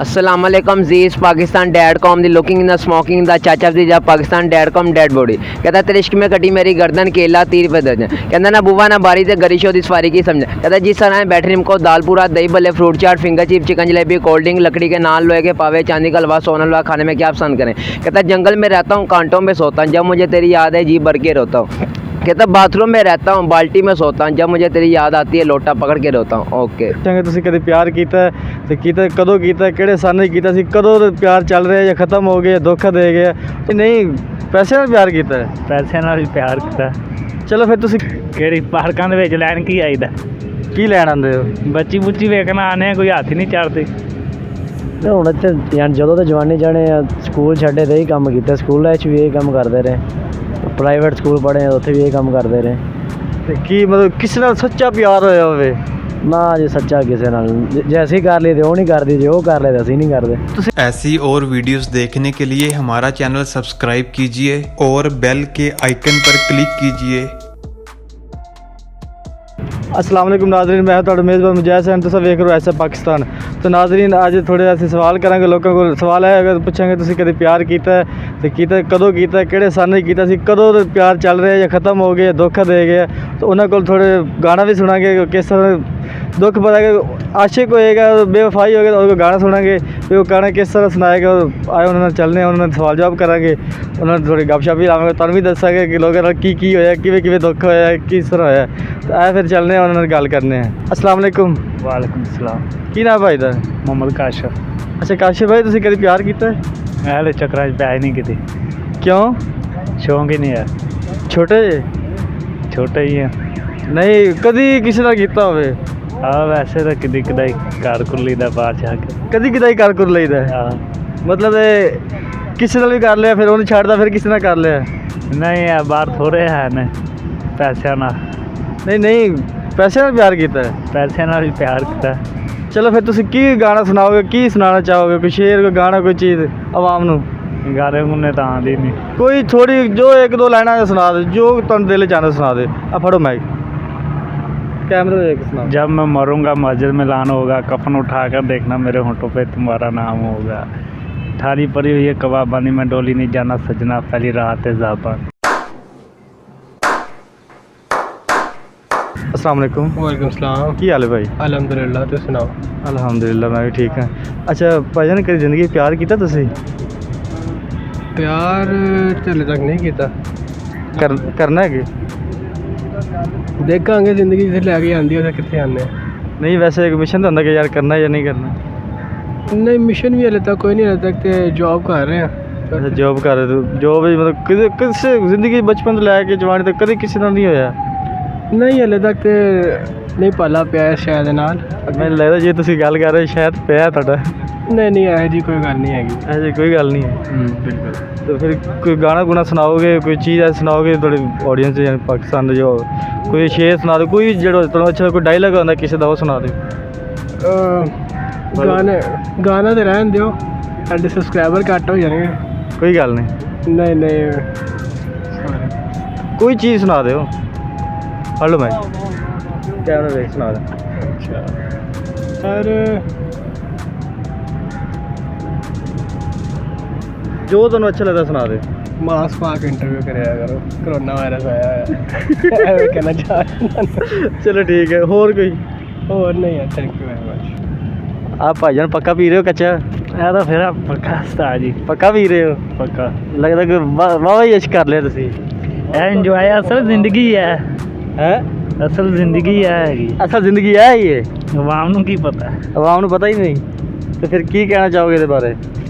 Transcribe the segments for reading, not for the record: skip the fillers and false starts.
अस्सलामुअलैकुम जीज़ Pakistan dad com दी looking in the smoking the चाचा दी जा Pakistan dad com dead body कहता तेरे इश्क में कटी मेरी गर्दन केला 30 रुपये दर्जन कहता ना बुआ ना बारी ते गरिशो दी सवारी की समझ कहता जिस तरह बैठे निमको दाल पूरा dahi bhalle fruit chaat finger chip chicken jalebi cold drink लकड़ी के नान लोहे के पावे चांदी का हलवा सोना हलवा खाने में क्या पसंद करें। कहता जंगल में रहता हूँ कांटों में सोता हूँ जब मुझे तेरी याद है जी भर के रोता हूँ। कहता बाथरूम में रहता हूँ बाल्टी में सोता हूँ जब मुझे तेरी याद आती है लोटा पकड़ के रोता हूँ। ओके ਚੰਗੇ ਤੁਸੀਂ ਕਦੇ ਪਿਆਰ ਕੀਤਾ ਤੇ ਕੀਤਾ ਕਦੋਂ ਕੀਤਾ ਕਿਹੜੇ ਸਾਲ ਕੀਤਾ ਸੀ ਕਦੋਂ ਦਾ ਪਿਆਰ ਚੱਲ ਰਿਹਾ ਜਾਂ ਖਤਮ ਹੋ ਗਿਆ ਧੋਖਾ ਦੇ ਗਿਆ ਤੇ ਨਹੀਂ ਪੈਸੇ ਨਾਲ ਪਿਆਰ ਕੀਤਾ ਹੈ ਪੈਸਿਆਂ ਨਾਲ ਵੀ ਪਿਆਰ ਕੀਤਾ। ਚਲੋ ਫਿਰ ਤੁਸੀਂ ਕਿਹੜੀ ਪਾਰਕਾਂ ਦੇ ਵਿੱਚ ਲੈਣ ਕੀ ਆਈਦਾ ਕੀ ਲੈਣ ਆਉਂਦੇ ਹੋ ਬੱਚੀ ਬੁੱਚੀ ਵੇਖਣਾ ਆਨੇ ਆ, ਕੋਈ ਹੱਥ ਹੀ ਨਹੀਂ ਚੜਦੇ। ਤੇ ਹੁਣ ਇੱਥੇ ਯਾਨੀ ਜਦੋਂ ਤੇ ਜਵਾਨੀ ਜਾਣੇ ਆ ਸਕੂਲ ਛੱਡੇ ਤੇ ਹੀ ਕੰਮ ਕੀਤਾ ਸਕੂਲਾਂ 'ਚ ਵੀ ਇਹ ਕੰਮ ਕਰਦੇ ਰਹੇ ਪ੍ਰਾਈਵੇਟ ਸਕੂਲ ਪੜ੍ਹੇ ਉੱਥੇ ਵੀ ਇਹ ਕੰਮ ਕਰਦੇ ਰਹੇ ਤੇ ਕੀ ਮਤਲਬ ਕਿਸੇ ਨਾਲ ਸੱਚਾ ਪਿਆਰ ਹੋਇਆ ਹੋਵੇ ਨਾ ਜੇ ਸੱਚਾ ਕਿਸੇ ਨਾਲ ਜੇ ਅਸੀਂ ਕਰ ਲਈ ਤੇ ਉਹ ਨਹੀਂ ਕਰਦੀ ਜੇ ਉਹ ਕਰ ਲੈ ਤੇ ਅਸੀਂ ਨਹੀਂ ਕਰਦੇ। ऐसी और वीडियोस देखने के लिए हमारा चैनल सब्सक्राइब कीजिए और बेल के आइकन पर क्लिक कीजिए। अस्सलाम वालेकुम नाज़रीन, मैं ਤੁਹਾਡਾ ਮੇਜ਼ਬਾਨ ਮੁਜੈਦ ਹਸਨ ਤੁਸੀਂ ਵੇਖ ਰਹੇ ਹੋ ਐਸਾ ਪਾਕਿਸਤਾਨ। तो नाज़रीन ਅੱਜ ਥੋੜ੍ਹੇ ਅਸੀਂ ਸਵਾਲ ਕਰਾਂਗੇ ਲੋਕਾਂ ਕੋਲ ਸਵਾਲ ਹੈ ਅਗਰ ਪੁੱਛਾਂਗੇ ਤੁਸੀਂ ਕਦੇ ਪਿਆਰ ਕੀਤਾ ਹੈ ਤੇ ਕੀਤਾ ਕਦੋਂ ਕੀਤਾ ਕਿਹੜੇ ਸਾਲ ਕੀਤਾ ਸੀ ਕਦੋਂ ਦਾ ਪਿਆਰ ਚੱਲ ਰਿਹਾ ਜਾਂ ਖਤਮ ਹੋ ਗਿਆ ਧੋਖਾ ਦੇ ਗਿਆ ਤਾਂ ਉਹਨਾਂ ਕੋਲ ਥੋੜ੍ਹੇ ਗਾਣਾ ਵੀ ਸੁਣਾਂਗੇ ਕਿਸ ਤਰ੍ਹਾਂ ਦੁੱਖ ਪਤਾ ਕਿ ਆਸ਼ਿਕ ਹੋਏਗਾ ਬੇਵਫਾਈ ਹੋਏਗਾ ਉਹ ਗਾਣਾ ਸੁਣਾਂਗੇ ਵੀ ਉਹ ਗਾਣਾ ਕਿਸ ਤਰ੍ਹਾਂ ਸੁਣਾਏਗਾ ਆਏ ਉਹਨਾਂ ਨਾਲ ਚੱਲਣੇ ਉਹਨਾਂ ਨਾਲ ਸਵਾਲ ਜਵਾਬ ਕਰਾਂਗੇ ਉਹਨਾਂ ਨਾਲ ਥੋੜ੍ਹੀ ਗੱਪਸ਼ਪ ਵੀ ਲਾਵਾਂਗੇ ਤੁਹਾਨੂੰ ਵੀ ਦੱਸਾਂਗੇ ਕਿ ਲੋਕਾਂ ਨਾਲ ਕੀ ਕੀ ਹੋਇਆ ਕਿਵੇਂ ਕਿਵੇਂ ਦੁੱਖ ਹੋਇਆ ਕਿਸ ਤਰ੍ਹਾਂ ਹੋਇਆ ਤਾਂ ਆਏ ਫਿਰ ਚੱਲਣੇ ਉਹਨਾਂ ਨਾਲ ਗੱਲ ਕਰਨੇ ਆ। अस्सलाम वालेकुम। ਵਾਲੇਕੁਮ ਸਲਾਮ। ਕੀ ਨਾਮ ਭਾਈ ਦਾ? ਮੁਹੰਮਦ ਕਾਸ਼ਫ। ਅੱਛਾ ਕਾਸ਼ਿਫ ਭਾਈ ਤੁਸੀਂ ਕਦੇ ਪਿਆਰ ਕੀਤਾ ਹੈ? ਮੈਂ ਹਲੇ ਚੱਕਰਾਂ 'ਚ ਪੈ ਨਹੀਂ ਕਿਤੇ, ਕਿਉਂ? ਸ਼ੌਂਕ ਹੀ ਨਹੀਂ ਹੈ, ਛੋਟੇ ਜਿਹੇ ਛੋਟਾ ਹੀ ਆ। ਨਹੀਂ ਕਦੀ ਕਿਸੇ ਨਾਲ ਕੀਤਾ ਹੋਵੇ? ਆ ਵੈਸੇ ਤਾਂ ਕਿਤੇ ਕਦਾਈ ਘਰ ਕੁਰਲੀ ਦਾ ਬਾਹਰ ਜਾ ਕੇ ਕਦੀ ਕਦਾਈ ਕਰ ਕੁਰ ਲਈਦਾ ਹੈ? ਹਾਂ। ਮਤਲਬ ਇਹ ਕਿਸੇ ਨਾਲ ਵੀ ਕਰ ਲਿਆ ਫਿਰ ਉਹਨੂੰ ਛੱਡਦਾ ਫਿਰ ਕਿਸੇ ਨਾਲ ਕਰ ਲਿਆ? ਨਹੀਂ ਆ ਬਾਹਰ ਥੋੜ੍ਹੇ ਹੈ ਨੇ ਪੈਸਿਆਂ ਨਾਲ, ਨਹੀਂ ਨਹੀਂ ਪੈਸੇ ਨਾਲ ਪਿਆਰ ਕੀਤਾ ਹੈ। ਪੈਸਿਆਂ ਨਾਲ ਵੀ ਪਿਆਰ ਕੀਤਾ। ਚਲੋ ਫਿਰ ਤੁਸੀਂ ਕੀ ਗਾਣਾ ਸੁਣਾਓਗੇ ਕੀ ਸੁਣਾਉਣਾ ਚਾਹੋਗੇ ਕੋਈ ਸ਼ੇਰ ਕੋਈ ਗਾਣਾ ਕੋਈ ਚੀਜ਼ ਆਵਾਮ ਨੂੰ? ਗਾਣੇ ਗੁਣੇ ਤਾਂ ਆਉਂਦੀ ਨਹੀਂ। ਕੋਈ ਥੋੜੀ ਜੋ ਇੱਕ ਦੋ ਲਾਈਨਾਂ ਸੁਣਾ ਦੇ ਜੋ ਤੁਹਾਨੂੰ ਦਿਲ 'ਚ ਆਉਂਦਾ ਸੁਣਾ ਦੇ। ਆ ਫੜੋ ਮਾਈਕ कैमरे देख सुना। जब मैं मरूंगा मस्जिद में लान होगा कफन उठा कर देखना मेरे होंठों पे तुम्हारा नाम होगा थाली पड़ी हुई है कबाबानी में डोली नहीं जाना सजना पहली रात है ज़ाबान। अस्सलाम वालेकुम। वालेकुम सलाम। की हाल है भाई? अलहमदुलिल्लाह तुम सुनाओ। अल्हम्दुलिल्लाह मैं भी ठीक हाँ। अच्छा भाईजान कभी जिंदगी प्यार किया तुसी? प्यार हले तक नहीं किया। करना है कि देखेंगे जिंदगी जिसे लैके आती है कितने आने। नहीं वैसे एक मिशन तो होंगे कि यार करना है या नहीं करना? नहीं मिशन भी हले तक कोई नहीं, हले तक तो जॉब कर रहे हैं। अच्छा जॉब कर रहे हो? जॉब मतलब किसी जिंदगी बचपन तो लैके जवानी तक कभी किसी नाल नहीं होया? नहीं हले तक तो नहीं पाला पिया शायद नाल। मैंने लगता जे तुसी गल कर रहे शायद पिया तुहाडा। नहीं नहीं ऐसी जी कोई गल नहीं हैगी। ऐसी कोई गल नहीं है। बिल्कुल। तो फिर कोई गाना गुना सुनाओगे कोई चीज़ ऐसी सुनाओगे थोड़ी ऑडियंस यानी पाकिस्तान जो कोई शेर सुना दो कोई जो अच्छा कोई डायलॉग होंदा किसी दा वो सुना दो। गाने गाना तो रहन दो साढ़े सब्सक्राइबर घट हो जाने। कोई गल नहीं। नहीं नहीं कोई चीज़ सुना दो। हेलो मैं कैमरा देख सुना दे। अच्छा सर जो तुहानू अच्छा लगता सुना दे। मास्क पा के इंटरव्यू कराया करो कोरोना वायरस आया है कहना चाह। चलो ठीक है होर कोई? और नहीं है थैंक यू वेरी मच। आप भाईजान पक्का पी रहे हो कच्चा? ਇਹ ਤਾਂ ਫਿਰ ਪੱਕਾ ਉਸਤਾਦ ਜੀ, पक्का पी रहे हो? ਪੱਕਾ। लगता कि वाह ही यश कर लिया तुसी। ਇਹ ਇੰਜੋਏ ਅਸਲ ਜ਼ਿੰਦਗੀ ਹੈ, हैं ਅਸਲ ਜ਼ਿੰਦਗੀ ਹੈ ਹੈਗੀ। असल जिंदगी है ये ਆਵਾਮ ਨੂੰ ਕੀ ਪਤਾ आवाम नू पता ही नहीं तो फिर की कहना चाहोगे इहदे बारे?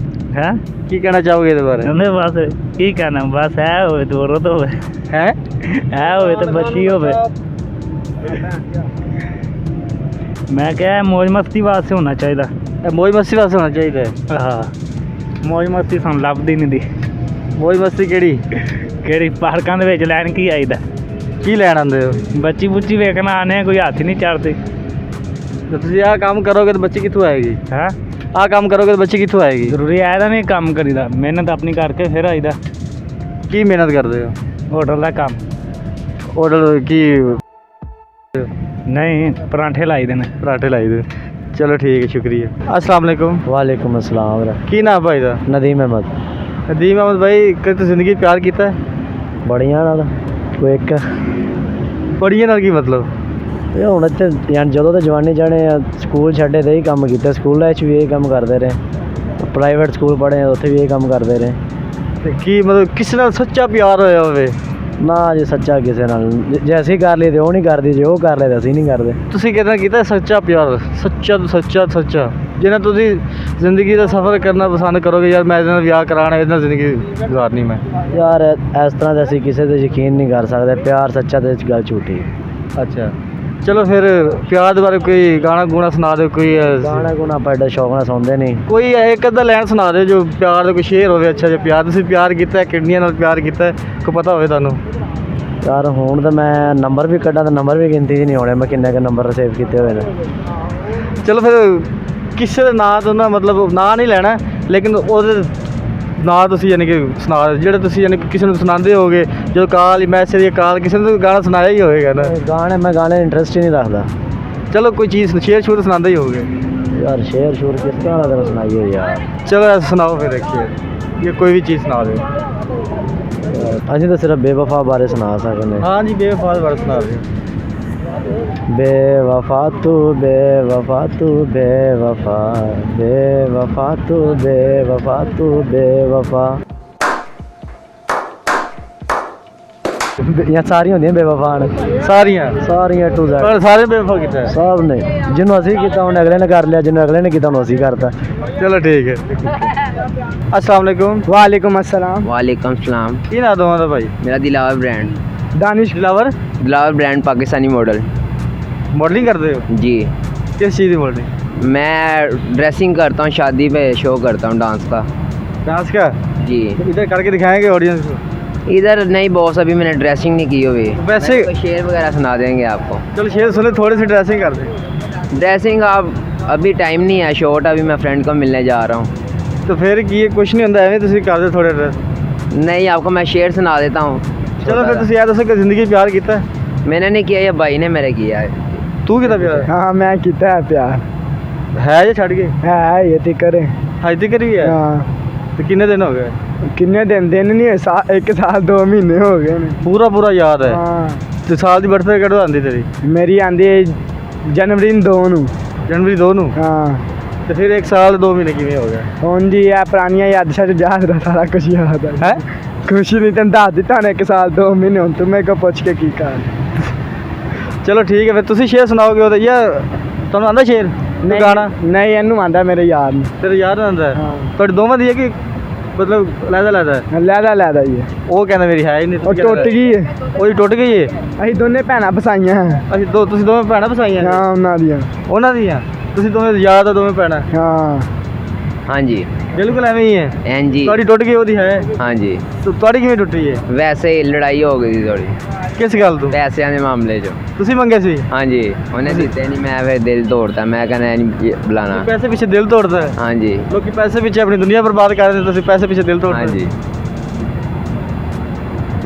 ਹੈ? की कहना चाहोगे इहदे बारे? ਉਹਨੇ ਬਸ ਕੀ ਕਹਿਣਾ, ਬਸ ਐ ਹੋਵੇ ਤੇ ਔਰਤ ਹੋਵੇ, हैं ਐ ਹੋਵੇ ਤੇ ਬੱਚੀ ਹੋਵੇ। ਮੈਂ ਕਿਹਾ ਮौज ਮਸਤੀ ਵਾਸਤੇ ਹੋਣਾ ਚਾਹੀਦਾ। मौज मस्ती वास्ते होना चाहिए। ਹਾਂ ਮौज ਮਸਤੀ ਸਾਨੂੰ ਲੱਭਦੀ ਨਹੀਂ ਦੀ। मौज मस्ती केड़ी ਕਿਹੜੀ ਪਾਰਕਾਂ ਦੇ ਵਿੱਚ ਲੈਣ ਕੀ ਆਈਦਾ, की लैन आंदे हो? ਬੱਚੀ ਬੁੱਚੀ ਵੇਖਣਾ ਆਨੇ ਆ, ਕੋਈ ਹੱਥ ਹੀ ਨਹੀਂ ਚੜਦੇ। तो तुसी आ काम करोगे तो बच्ची कित्थों आएगी? ਹੈ आ काम करोगे तो बच्ची कित्थों आएगी? ਜ਼ਰੂਰੀ ਐ ਤਾਂ ਨਹੀਂ ਕੰਮ ਕਰੀਦਾ, ਮਿਹਨਤ ਆਪਣੀ ਕਰਕੇ ਫਿਰ ਆਈਦਾ। की मेहनत करते हो? ਹੋਟਲ ਦਾ ਕੰਮ होटल की ਨਹੀਂ, ਪਰਾਂਠੇ ਲਾਈ ਦੇ ਨੇ। पराठे लाई दे ਚਲੋ ਠੀਕ ਹੈ, ਸ਼ੁਕਰੀਆ। अस्सलाम वालेकुम। वालेकुम अस्सलाम ਵੀਰੇ। ਕੀ ਨਾਮ ਭਾਈ ਦਾ? ਨਦੀਮ ਅਹਿਮਦ। ਨਦੀਮ ਅਹਿਮਦ ਭਾਈ, ਕਦੇ ਤੁਸੀਂ ਜ਼ਿੰਦਗੀ 'ਚ ਪਿਆਰ ਕੀਤਾ ਹੈ? ਬੜੀਆਂ ਨਾਲ ਕੋਈ ਇੱਕ ਬੜੀਆਂ ਨਾਲ ਕੀ ਮਤਲਬ? ਇਹ ਹੁਣ ਇੱਥੇ ਯਾਰ ਜਦੋਂ ਤੇ ਜਵਾਨੀ ਜਾਣੇ ਆ ਸਕੂਲ ਛੱਡੇ ਤੇ ਹੀ ਕੰਮ ਕੀਤਾ, ਸਕੂਲਾਂ ਵਿੱਚ ਵੀ ਇਹ ਕੰਮ ਕਰਦੇ ਰਹੇ, ਪ੍ਰਾਈਵੇਟ ਸਕੂਲ ਪੜ੍ਹੇ ਉੱਥੇ ਵੀ ਇਹ ਕੰਮ ਕਰਦੇ ਰਹੇ। ਤੇ ਕੀ ਮਤਲਬ ਕਿਸੇ ਨਾਲ ਸੱਚਾ ਪਿਆਰ ਹੋਇਆ ਹੋਵੇ? ਨਾ ਜੇ ਸੱਚਾ ਕਿਸੇ ਨਾਲ ਜੇ ਅਸੀਂ ਕਰ ਲਈ ਤੇ ਉਹ ਨਹੀਂ ਕਰਦੀ, ਜੇ ਉਹ ਕਰ ਲੈ ਤਾਂ ਅਸੀਂ ਨਹੀਂ ਕਰਦੇ। ਤੁਸੀਂ ਕਿਹਦਾ ਕੀਤਾ ਸੱਚਾ ਪਿਆਰ? ਸੱਚਾ ਤੋਂ ਸੱਚਾ ਜਿਹਨਾਂ ਤੁਸੀਂ ਜ਼ਿੰਦਗੀ ਦਾ ਸਫ਼ਰ ਕਰਨਾ ਪਸੰਦ ਕਰੋਗੇ, ਯਾਰ ਮੈਂ ਇਹਦੇ ਨਾਲ ਵਿਆਹ ਕਰਾਉਣਾ, ਇਹਦੇ ਨਾਲ ਜ਼ਿੰਦਗੀ ਗੁਜ਼ਾਰਨੀ ਮੈਂ। ਯਾਰ ਇਸ ਤਰ੍ਹਾਂ ਤਾਂ ਅਸੀਂ ਕਿਸੇ 'ਤੇ ਯਕੀਨ ਨਹੀਂ ਕਰ ਸਕਦੇ, ਪਿਆਰ ਸੱਚਾ ਤੇ ਗੱਲ ਝੂਠੀ। ਅੱਛਾ ਚਲੋ ਫਿਰ ਪਿਆਰ ਦੇ ਬਾਰੇ ਕੋਈ ਗਾਣਾ ਗੂਣਾ ਸੁਣਾ ਦਿਓ, ਕੋਈ ਗਾਣਾ ਗੁਣਾ ਆਪਾਂ ਐਡਾ ਸ਼ੌਕ ਨਾਲ ਸੁਣਦੇ ਨਹੀਂ। ਕੋਈ ਇੱਕ ਅੱਧਾ ਲਾਈਨ ਸੁਣਾ ਦਿਓ ਜੋ ਪਿਆਰ ਦਾ ਕੋਈ ਸ਼ੇਰ ਹੋਵੇ। ਅੱਛਾ ਜੇ ਪਿਆਰ ਤੁਸੀਂ ਪਿਆਰ ਕੀਤਾ ਹੈ, ਕਿੰਨੀਆਂ ਨਾਲ ਪਿਆਰ ਕੀਤਾ ਹੈ, ਕੋਈ ਪਤਾ ਹੋਵੇ ਤੁਹਾਨੂੰ? ਯਾਰ ਹੁਣ ਤਾਂ ਮੈਂ ਨੰਬਰ ਵੀ ਕੱਢਾਂ ਤਾਂ ਨੰਬਰ ਵੀ ਗਿਣਤੀ 'ਚ ਨਹੀਂ ਹੋਣੇ, ਮੈਂ ਕਿੰਨੇ ਕੁ ਨੰਬਰ ਸੇਵ ਕੀਤੇ ਹੋਏ ਨੇ। ਚਲੋ ਫਿਰ ਕਿਸੇ ਦੇ ਨਾਂ ਤੋਂ ਨਾ, ਮਤਲਬ ਨਾਂ ਨਹੀਂ ਲੈਣਾ, ਲੇਕਿਨ ਉਹਦੇ ਨਾਂ ਤੁਸੀਂ ਯਾਨੀ ਕਿ ਸੁਣਾ ਦਿਓ, ਜਿਹੜੇ ਤੁਸੀਂ ਯਾਨੀ ਕਿ ਕਿਸੇ ਨੂੰ ਸੁਣਾਉਂਦੇ ਹੋਗੇ, ਜਦੋਂ ਕਾਲ ਮੈਸੇਜ ਜਾਂ ਕਾਲ ਕਿਸੇ ਨੂੰ ਗਾਣਾ ਸੁਣਾਇਆ ਹੀ ਹੋਵੇਗਾ ਨਾ। ਮੈਂ ਗਾਣੇ ਇੰਟਰਸਟ ਹੀ ਨਹੀਂ ਰੱਖਦਾ। ਚਲੋ ਕੋਈ ਚੀਜ਼ ਸ਼ੇਰ ਸ਼ੂਰ ਸੁਣਾਉਂਦੇ ਹੀ ਹੋਗੇ। ਯਾਰ ਸ਼ੇਰ ਸ਼ੂਰ ਕਿਸ ਤਰ੍ਹਾਂ ਦਾ ਤੈਨੂੰ ਸੁਣਾਈਏ ਯਾਰ। ਚਲੋ ਐਸਾ ਸੁਣਾਓ ਫਿਰ ਇੱਕ ਸ਼ੇਰ ਜਾਂ ਕੋਈ ਵੀ ਚੀਜ਼ ਸੁਣਾ ਦਿਓ। ਅਸੀਂ ਤਾਂ ਸਿਰਫ ਬੇਵਫਾ ਬਾਰੇ ਸੁਣਾ ਸਕਦੇ। ਹਾਂ ਜੀ, ਬੇਵਫਾ ਬਾਰੇ ਸੁਣਾ ਦਿਓ। बेवफा तू बेवफा तू बेवफा बेवफा तू बेवफा तू बेवफा। यहाँ सारी होंदियां बेवफा ने, सारियां टू ज़ेड ਪਰ ਸਾਰੇ ਬੇਵਫਾ ਕੀਤਾ ਹੈ। सब ने, जिन्हों असी किया उन्हें अगले ने कर लिया, जिन्होंने अगले ने किया उन्होंने असी करता। ਚਲੋ ਠੀਕ ਹੈ। अस्सलाम वालेकुम। वालेकुम अस्सलाम। वालेकुम सलाम। ਕੀ ਨਾਂ ਦੋਵਾਂ ਦਾ ਭਾਈ? मेरा Dilawar brand. Danish Dilawar. Dilawar brand Pakistani model. Modelling करते हो? जी किस चीज़ की मॉडलिंग? मैं ड्रेसिंग करता हूँ, शादी पे शो करता हूँ डांस का। डांस का? जी इधर करके दिखाएंगे ऑडियंस को। इधर नहीं बॉस, अभी मैंने ड्रेसिंग नहीं की हुई। वैसे कोई शेर वगैरह सुना देंगे आपको। चलो शेर सुने, थोड़ी सी ड्रेसिंग कर दे। ड्रेसिंग आप अभी टाइम नहीं है, शॉर्ट अभी मैं फ्रेंड को मिलने जा रहा हूँ। तो फिर की कुछ नहीं होता, एवं तुम कर दो थोड़े ड्रेस। नहीं आपको मैं शेर सुना देता हूँ। चलो फिर तुम यार दसो कि जिंदगी प्यार किया है? मैंने नहीं किया, ये भाई ने मेरे किया है। तू कितना प्यार हाँ मैं किया है प्यार है या छड़ गए? है ये तो करे। हाई तक करी है? हाँ तो कितने दिन हो गए? किन्ने दिन नहीं है, एक साल 2 महीने हो गए ने। पूरा याद है? हाँ तो साल की बर्थडे कदों आती तेरी? मेरी आंदी है जनवरी 2 नूं। जनवरी 2 नूं? हाँ तो फिर एक साल 2 महीने किवें हो गए? ਹੁਣ ਜੀ ਇਹ ਪੁਰਾਣੀਆਂ ਯਾਦਾਂ ਚ ਯਾਦ ਦਾ ਸਾਰਾ ਕੁਝ ਯਾਦ ਹੈ। ਹੈ ਕੁਛ ਨਹੀਂ ਤੈਨੂੰ ਦੱਸ ਦਿੱਤਾ ਨੇ, 1 ਸਾਲ 2 ਮਹੀਨੇ ਹੁਣ ਤੂੰ ਮੇਰੇ ਕੋਲ ਪੁੱਛ ਕੇ ਕੀ ਕਰ। चलो ठीक है, फिर तुम शेर सुनाओगे ਉਹਦਾ ਯਾਰ ਤੁਹਾਨੂੰ ਆਂਦਾ ਸ਼ੇਰ ਗਾਣਾ? ਨਹੀਂ ਇਹਨੂੰ ਆਂਦਾ ਮੇਰੇ ਯਾਰ ਨੂੰ। ਤੇਰੇ ਯਾਰ ਨੂੰ ਆਂਦਾ? ਹਾਂ। ਤੁਹਾਡੇ ਦੋਵਾਂ ਦੀ ਹੈ ਕਿ ਮਤਲਬ ਲੈਦਾ ਲੈਦਾ ਹੀ ਹੈ। ਉਹ ਕਹਿੰਦਾ ਮੇਰੀ ਹੈ ਹੀ ਨਹੀਂ। ਉਹ ਟੁੱਟ ਗਈ ਹੈ, ਉਹਦੀ ਟੁੱਟ ਗਈ ਹੈ? ਅਸੀਂ ਦੋਨੇ ਭੈਣਾਂ ਫਸਾਈਆਂ। ਤੁਸੀਂ ਦੋਵੇਂ ਭੈਣਾਂ ਫਸਾਈਆਂ? ਹਾਂ ਉਹਨਾਂ ਦੀਆਂ। ਤੁਸੀਂ ਦੋਵੇਂ ਯਾਦ ਆ, ਦੋਵੇਂ ਭੈਣਾਂ? ਹਾਂ हाँ जी ਬਿਲਕੁਲ ਐਵੇਂ ਹੀ ਹੈ। हाँ जी ਤੁਹਾਡੀ ਟੁੱਟ ਗਈ, ਉਹਦੀ ਹੈ? हाँ जी ਤੁਹਾਡੀ ਕਿਵੇਂ ਟੁੱਟੀ ਹੈ? वैसे ही लड़ाई हो गई थी थोड़ी ਕਿਸ ਗੱਲ ਤੋਂ? पैसे के मामले जो। ਤੁਸੀਂ ਮੰਗੇ ਸੀ? हाँ जी उन्हें दीते नहीं, मैं फिर दिल तोड़ता, मैं कहना नहीं बुलाना। ਪੈਸੇ ਪਿੱਛੇ ਦਿਲ ਤੋੜਦਾ ਹੈ? हाँ जी ਲੋਕੀ ਪੈਸੇ ਪਿੱਛੇ ਆਪਣੀ ਦੁਨੀਆ ਬਰਬਾਦ ਕਰ ਦਿੰਦੇ, ਤੁਸੀਂ ਪੈਸੇ ਪਿੱਛੇ ਦਿਲ ਤੋੜਦੇ? हाँ जी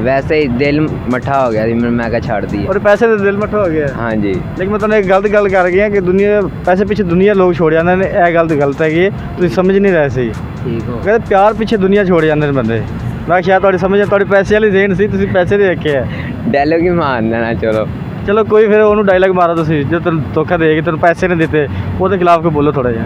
वैसे ही दिल मठा हो गया थी, मैं क्या छाड़ दिया। ਔਰ ਪੈਸੇ ਦੇ ਦਿਲ ਮੱਠਾ ਹੋ ਗਿਆ। हाँ जी ਲੇਕਿਨ ਮੈਂ ਤੁਹਾਨੂੰ ਇੱਕ ਗਲਤ ਗੱਲ ਕਰ ਗਿਆ ਕਿ ਦੁਨੀਆ ਪੈਸੇ ਪਿੱਛੇ ਦੁਨੀਆ ਲੋਕ ਛੋੜ ਜਾਂਦੇ ਨੇ, ਇਹ ਗੱਲ ਗਲਤ ਹੈਗੀ ਹੈ, ਤੁਸੀਂ ਸਮਝ ਨਹੀਂ ਰਹੇ ਸੀ। ठीक हो ਕਹਿੰਦੇ ਪਿਆਰ ਪਿੱਛੇ ਦੁਨੀਆ ਛੋੜ ਜਾਂਦੇ ਨੇ ਬੰਦੇ। ਮੈਂ ਸ਼ਾਇਦ ਤੁਹਾਡੀ ਸਮਝ ਤੁਹਾਡੀ ਪੈਸੇ ਵਾਲੀ ਜ਼ੇਨ ਸੀ, ਤੁਸੀਂ ਪੈਸੇ ਦੇ ਰੱਖੇ ਆ। डायलॉग ही मारना ना। चलो ਚਲੋ ਕੋਈ ਫਿਰ ਉਹਨੂੰ ਡਾਇਲੌਗ ਮਾਰੋ ਤੁਸੀਂ, ਜੋ ਤੈਨੂੰ ਧੋਖਾ ਦੇ ਕੇ ਤੈਨੂੰ ਪੈਸੇ ਨਹੀਂ ਦਿੱਤੇ, ਉਹਦੇ ਖਿਲਾਫ ਕੋਈ ਬੋਲੋ ਥੋੜਾ ਜਿਹਾ।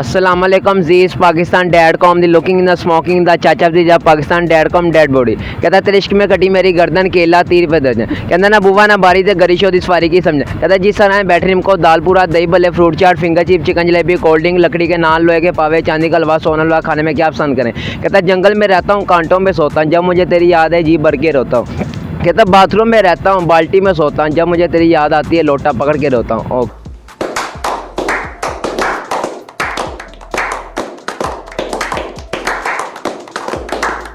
अस्सलाम वालेकुम जीज पाकिस्तान डैड कॉम दी looking in the smoking the चाचा दी जा Pakistan dad com dead body. कहता तेरे इश्क में कटी मेरी गर्दन केला 30 रुपए दर्जन। कहता ना बुआ ना बारी ते गरिशो दी सवारी की समझ। कहता जिस तरह बैठे निमको दाल पूरा dahi bhalle fruit chaat finger chip chicken jalebi cold drink लकड़ी के नान लोहे के पावे चांदी का हलवा सोना हलवा खाने में क्या पसंद करें। कहता जंगल में रहता हूँ कांटों में सोता हूँ, जब मुझे तेरी याद है जी भर के रोता हूँ। कहता बाथरूम में रहता हूँ बाल्टी में सोता हूँ, जब मुझे तेरी याद आती है लोटा पकड़ के रोता हूँ। ओके।